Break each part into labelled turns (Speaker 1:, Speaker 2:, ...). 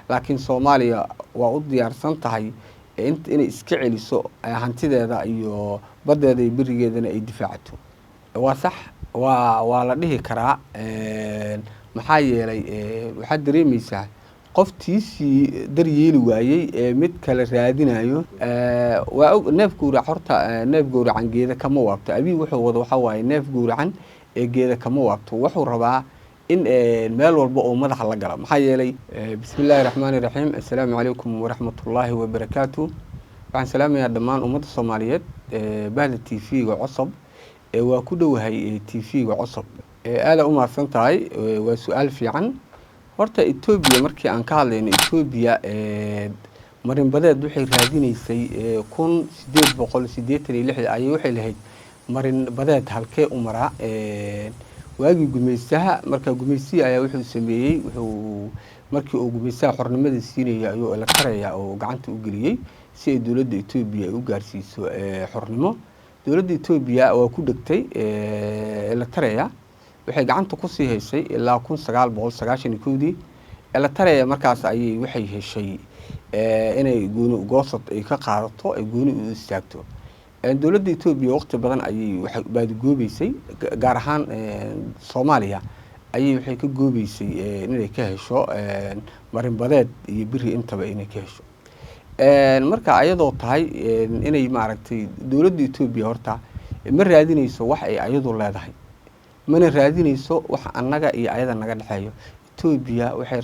Speaker 1: laakiin Soomaaliya waa u diyaarsan tahay inay iska celiso hantideeda iyo badeeda iyo birigeedana ay difaacato. Waa sax waa la dhihi karaa maxaa yeelay waxa dareemaysaa qoftiisii daryeeli waayay mid kale raadinayo waa neef gowrac horta neef gowracan geeda kama waabto abi wuxuu wada waxa waaye neef gowracan geeda kama waabto wuxuu rabaa in meel walba oo madaxa la gala maxaa yeelay bismillaahir rahmaanir rahiim assalaamu calaykum waraxmatullaahi wabarakaatuh waxaan salaamayaa dhammaan ummadda Soomaaliyeed bahda TV-ga cusub waa ku dhowahay TV-ga cusub aad u mahadsan tahay waa su'aal fiican horta Ethiopia markii aan ka hadlayno Ethiopia marin badeed waxay raadinaysay 1886 ayay waxay lahayd marin badeed halkee u maraa waagi gumaystaha marka gumaystiga ayaa wuxuu sameeyay markii uu gumaystaha xornimada siinayay ayuu la qaraya oo gacanta u geliyay si ay dawladda Ethiopia u gaarsiiso xornimo dawladda Ethiopia waa ku dhigtay la qaraya waxay gacanta ku sii haysay ilaa 1991 la qaraya markaas ayay waxay heshay inay goosad ay ka qaadato ay gooni u istaagto dawladda Ethiopia waqti badan ayay waxay baadgoobaysay gaar ahaan Soomaaliya ayay waxay ka goobaysay inay ka hesho marin badeed iyo biri intaba inay ka hesho marka ayadoo tahay inay maaragtay dawladda Ethiopia horta ma raadinayso wax ay ayadu leedahay mana raadinayso wax annaga iyo ayada naga dhaxeeyo Ethiopia waxay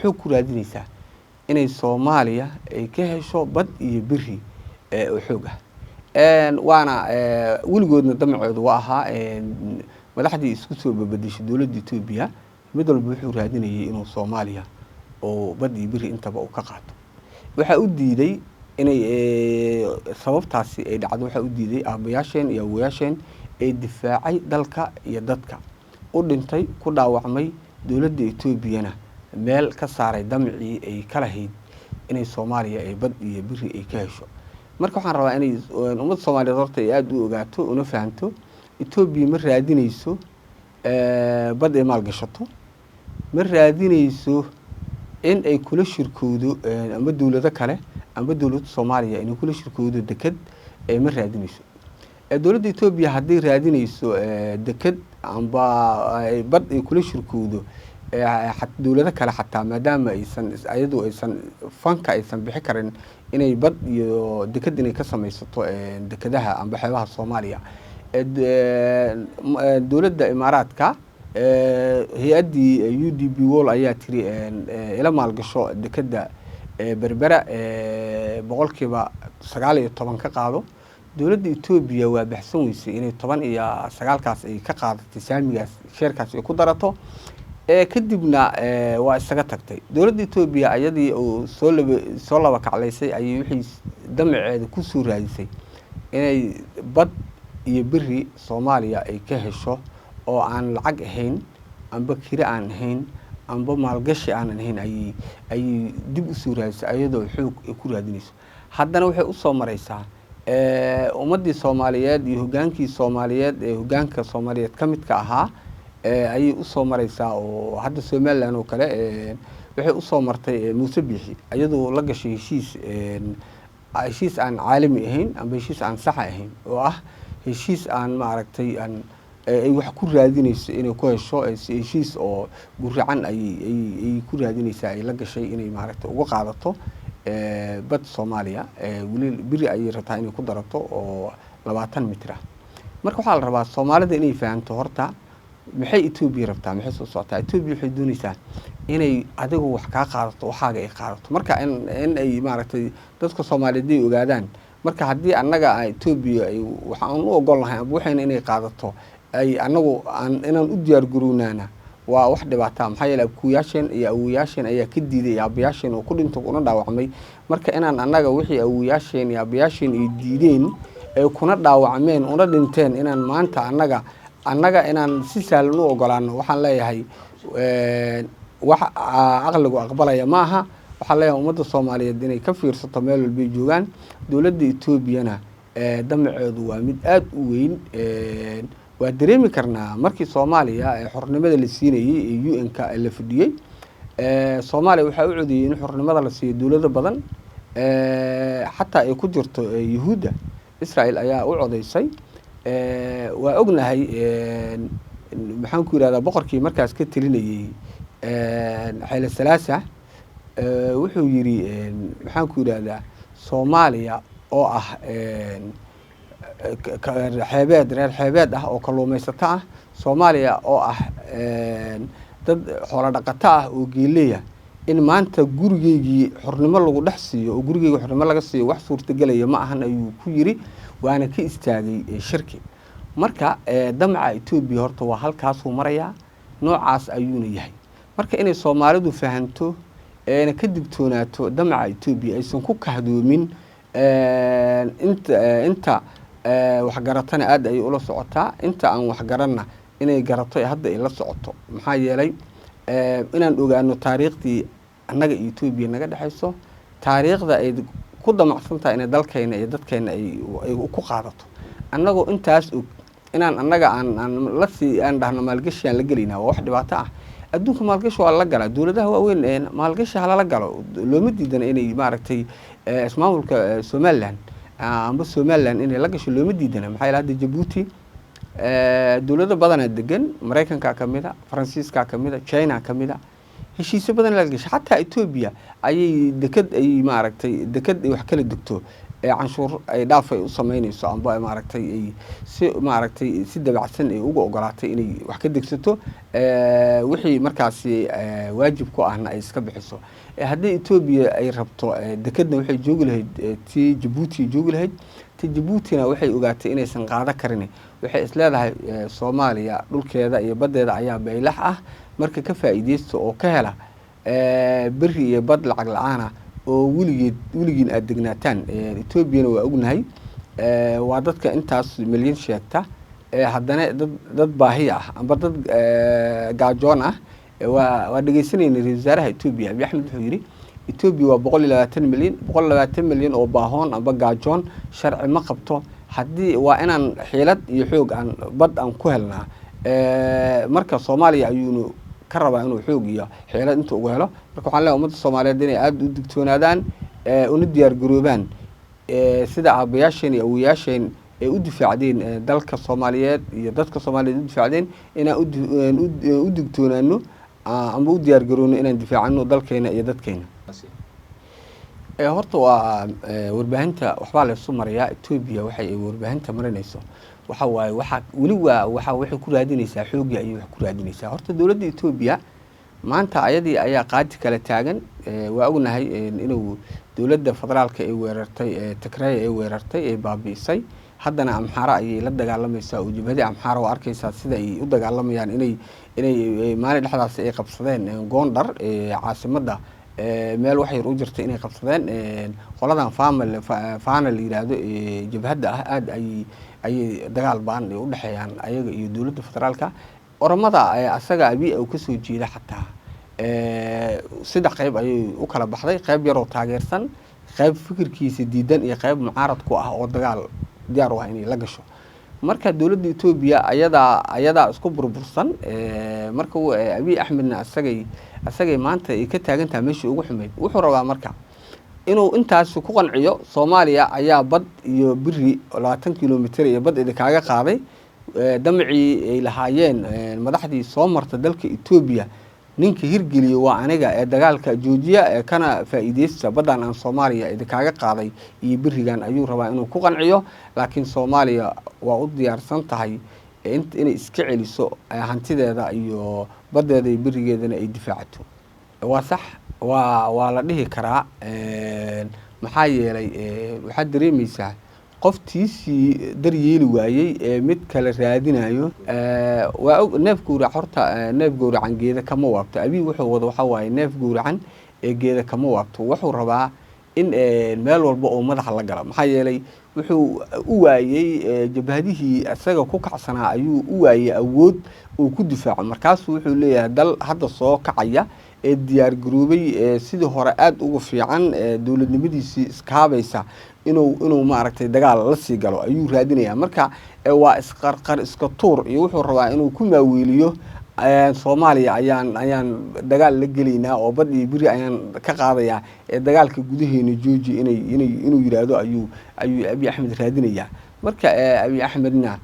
Speaker 1: xoog ku raadinaysaa inay Soomaaliya ay ka hesho bad iyo biri oo xoog ah waana wiligoodna damaceedu waa ahaa madaxdii isku soo bedeshay dawladda Ethiopia mid walba wuxuu raadinayay inuu Soomaaliya oo bad iyo biri intaba uu ka qaato waxa u diiday inay sababtaasi ay dhacdo waxa u diiday aabayaasheen iyo awoyaasheen ee difaacay dalka iyo dadka u dhintay ku dhaawacmay dawladda Ethiopia meel ka saaray damcii ay kala hayd inay Soomaaliya ay bad iyo biri ay ka hesho marka waxaan rabaa inay ummadda Soomaaliyeed horta ay aad u ogaato una fahanto Ethiopia ma raadinayso bad ay maal gashato ma raadinayso in ay kula shirkoodo ama dawlado kale ama dawladda Soomaaliya inay kula shirkoodo dekad ma raadinayso dawladda Ethiopia haddii raadinayso dekad amba bad ay kula shirkoodo dawlado kale xataa maadaama aysan ayadu aysan fanka aysan bixi karin inay bad iyo dekad inay ka samaysato dekadaha amba xeebaha Soomaaliya dawladda Imaaraadka hay'adii UDP World ayaa tiri ila maal gasho dekada berbera boqolkiiba 19 ka qaado dawladda Ethiopia waa baxsan weysay inay 19 kaas ay ka qaadatay saamigaas sheerkaas ay ku darato kadibna waa isaga tagtay dawladda Ethiopia ayadii oo soo laba kaclaysay ayay wixii damaceeda ku soo raadisay inay bad iyo biri Soomaaliya ay ka hesho oo aan lacag ahayn amba kira aan ahayn amba maalgashi aan ahayn ay dib u soo raadisay ayadoo xoog ku raadinayso haddana waxay u soo maraysaa ummadii Soomaaliyeed iyo hogaankii Soomaaliyeed hogaanka Soomaaliyeed kamidka ahaa ayay u soo maraysaa oo hadda Soomaaliland oo kale waxay u soo martay Muuse Biixi ayadoo la gashay heshiis aan caalami ahayn amba heshiis aan sax ahayn oo ah heshiis aan maaragtay ay wax ku raadinayso inay ku hesho heshiis oo guracan ay ku raadinaysaa ay la gashay inay maaragtay uga qaadato bad Soomaaliya wili biri ay rabtaa inay ku darato oo 20 mitir ah marka waxa la rabaa Soomaalida inay fahanto horta maxay Ethiopia rabtaa maxay soo socotaa Ethiopia waxay doonaysaa inay adigu wax ka qaadato waxaaga ay qaadato marka in ay maaragtay dadka Soomaaliyeed ay ogaadaan marka haddii annaga Ethiopia ay waxaan u ogolnahay waxayna inay qaadato ay annagu inaan u diyaar garownaana waa wax dhibaato maxaa yeelay kuyaasheen iyo awoyaasheen ayaa ka diiday aabayaasheen oo ku dhinto kuna dhaawacmay marka inaan annaga wixii awoyaasheen iyo aabayaasheen ay diideen ay kuna dhaawacmeen una dhinteen inaan maanta annaga inaan si sahlan u ogolaano waxaan leeyahay wax aqligu aqbalaya maaha waxaan leeyahay ummadda Soomaaliyeed inay ka fiirsato meel walba ay joogaan dawladda Ethiopia damaceedu waa mid aad u weyn waa dareemi karnaa markii Soomaaliya xornimada la siinayay ee UN-ka la fadhiyay Soomaaliya waxaa u codeeyay in xornimada la siiyo dowlado badan xataa ay ku jirto Yuhuudda. Israel ayaa u codeysay. waa ognahay maxaan ku yiraahdaa boqorkii markaas ka talinayay Haile Selassie wuxuu yiri maxaan ku yiraahdaa Soomaaliya oo ah reer xeebeed ah oo kalluumaysato ah, Soomaaliya oo ah dad xoolo dhaqato ah oo geeleya, in maanta gurigeygii xornimo lagu dhex siiyo oo gurigeyga xornimo laga siiyo wax suurtagelaya ma ahan ayuu ku yiri, waana ka istaagay shirki. marka damaca Itoobiya horta waa halkaasuu marayaa, noocaas ayuuna yahay. marka inay Soomaalidu fahanto eena ka digtoonaato damaca Itoobiya aysan ku kahdoomin inta waxgaratana aad ay ula socotaa, inta aan waxgaranna inay garato hadda ay la socoto. maxaa yeelay inaan ogaano taariikhdii annaga iyo Itoobiya naga dhaxayso, taariikhda ay ku damacsan tahay in dalkeena iyo dadkeena ay ku qaadato. annagoo intaas og inaan annaga aan dhahno maalgashi aan la gelaynaa waa wax dhibaato ah. adduunka maalgashi waa la galaa, dowladaha waaweyn maalgashi hala galo, looma diidana inay maaragtay ismaamulka Somaliland amba Somaliland inay la gasho looma diidana. maxaa yeelay hadda Djibouti dowlado badan degan, Mareykanka kamida, Faransiiska kamida, China kamida, heshiisyo badan la gashay. xataa Itoobiya ayay dekad ay maaragtay dekad ay wax kala degto canshuur ay dhaaf ay u sameynayso amba maaragtay ay si dabacsan ay uga ogolaatay inay wax ka degsato wixii markaasi waajib ku ahna ay iska bixiso. haddii Itoobiya ay rabto dekadna waxay joogi lahayd tii Djibouti joogi lahayd, tii Djiboutina waxay ogaatay inaysan qaado karin. waxay isleedahay Soomaaliya dhulkeeda iyo badeeda ayaa baylax ah, marka ka faa'iideysto oo ka hela bari iyo bad lacag la'aan oo weligiin aad degnaataan. Etoobiyana waa ognahay waa dadka intaas milyan sheegta, haddana dad baahi ah amba dad gaajoon ah. waa dhageysanayna ra'iisul wasaaraha Itoobiya Abiy Ahmed wuxuu yiri Itoobiya waa 120 milyan oo baahoon amba gaajoon, sharci ma qabto. haddii waa inaan xiilad iyo xoog aan bad aan ku helnaa. marka Soomaaliya ayuu ka rabaa inuu xoog iyo xiilad inta ugu helo. marka waxaan leeyahay ummadda Soomaaliyeed inay aad u digtoonaadaan, una diyaar garoobaan sida aabayaasheen iyo awowayaasheen ay u difaacdeen dalka Soomaaliyeed iyo dadka Soomaaliyeed u difaacdeen, inaan u digtoonaano ama u diyaar garoono inaan difaacano dalkeena iyo dadkeena. horta waa warbaahinta waxbaa la isu marayaa. Itoobiya waxay warbaahinta marinayso waxa waaye waxay ku raadinaysaa xoogii ayay wax ku raadinaysaa. horta dowladda Itoobiya maanta ayadii ayaa qaadi kala taagan. waa ognahay inuu dowladda federaalka ay weerartay Tigray ay weerartay ay baabi'isay, haddana Amxaara ayay la dagaalamaysaa oo jabhadii Amxaara waa arkaysaa sida ay u dagaalamayaan inay maalin dhexdaas ay qabsadeen Gondar caasimadda meel wax yar u jirtay inay qabsadeen. qoladan faana la yiraahdo jabhadda ah aad ayay dagaal baan u dhaxeeyaan ayaga iyo dowladda federaalka. Oromada asaga Abiy uu ka soo jeeda xataa saddex qayb ayay u kala baxday, qayb yar oo taageersan, qayb fikirkiisa diidan iyo qayb mucaarad ku ah oo dagaal diyaar u ah inay la gasho. marka dowladda Itoobiya ayadaa isku burbursan. marka Abiy Ahmedna asagay maanta ay ka taagan tahay meeshii ugu xumeyd. wuxuu rabaa marka inuu intaas ku qanciyo Soomaaliya ayaa bad iyo biri 20 kilomitir iyo bad idinkaga qaaday. damacii ay lahaayeen madaxdii soo marta dalka Itoobiya ninka hirgeliyo waa aniga dagaalka joojiya kana faa'iideysta badan aan Soomaaliya idinkaga qaaday iyo birigan ayuu rabaa inuu ku qanciyo. laakiin Soomaaliya waa u diyaarsan tahay inay iska celiso hantideeda iyo badeeda iyo birigeedana ay difaacato. waa sax, waa la dhihi karaa. maxaa yeelay waxaad dareemaysaa qoftiisii daryeeli waayey mid kale raadinayo. waa neef gowrac horta neef gowracan geeda kama waabto. Abiy wuxuu wado waxa waaye neef gowracan geeda kama waabto. wuxuu rabaa in meel walba oo madaxa la galo. maxaa yeelay wuxuu u waayey jabhadihii asaga ku kacsanaa ayuu u waayey awood uu ku difaaco. markaasuu wuxuu leeyahay dal hadda soo kacaya diyaar garoobay sidii hore aad ugu fiican dowladnimadiisii iskaabaysa inuu maaragtay dagaal la sii galo ayuu raadinayaa. marka waa isqarqar iska tuur iyo wuxuu rabaa inuu ku maaweeliyo Soomaaliya ayaan dagaal la gelaynaa oo bad iyo biri ayaan ka qaadayaa ee dagaalka gudaheena jooji inuu yiraahdo ayuu Abiy Ahmed raadinayaa. Marka Abiy Ahmedna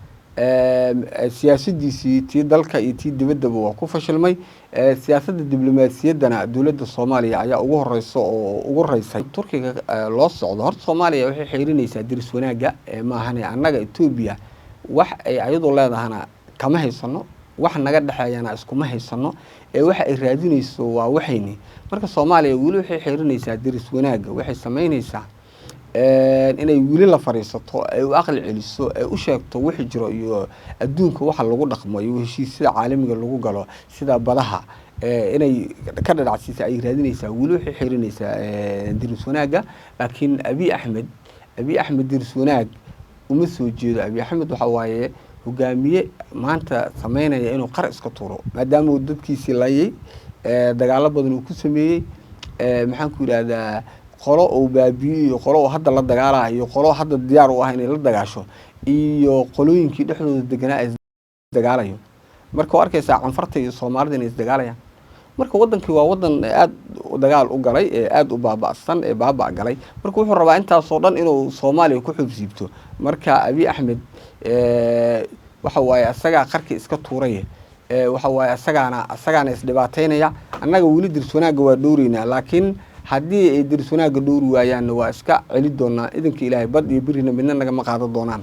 Speaker 1: siyaasadiisii tii dalka iyo tii dibaddaba waa ku fashilmay. Siyaasadda diblomaasiyaddana dowladda Soomaaliya ayaa ugu horeyso oo ugu horeysay Turkiga loo socdo. Horta Soomaaliya waxay xiriirinaysaa diris wanaaga maahan annaga Ethiopia wax ay ayadu leedahana kama haysano, wax naga dhaxeeyana iskuma haysano waxa ay raadinayso waa waxayni. Marka Soomaaliya wali waxay xiriirinaysaa diris wanaaga, waxay sameynaysaa inay wili la fariisato ay u aqal celiso ay u sheegto wixii jiro iyo adduunka waxa lagu dhaqmo iyo heshiisyada caalamiga lagu galo sida badaha inay ka dhadhacsiisa ay raadinaysaa wili waxay xiriirinaysaa diris wanaaga. Laakiin Abiy Ahmed diris wanaag uma soo jeedo. Abiy Ahmed waxa waaye hogaamiye maanta sameynaya inuu qar iska tuuro maadaama uu dadkiisii layay dagaalo badan uu ku sameeyay maxaan ku yiraahdaa qolo oo baabiyo qolo oo hadda la dagaalayo qolo hadda diyaar u ah inay la dagaasho iyo qolooyinkii dhexdooda deganaa ay dagaalayo. Marka arkaysa canfarta iyo Soomaalida inay dagaalayaan. Marka wadankii waa wadan aad dagaal u galay aad u baaba'san baabaa galay. Marka wuxuu rabaa intaas oo dhan inuu Soomaaliya ku xubsiibto. Marka Abiy Ahmed waxa waaye asaga qarki iska tuuray waxa waaye asagana isdhibaateynaya. Annaga wali diris wanaaga waa dhowrina laakiin haddii ay diris wanaaga dhowri waayaan waa iska celi doonaa idanka Ilaahay bad iyo birina midna naga ma qaado doonaan.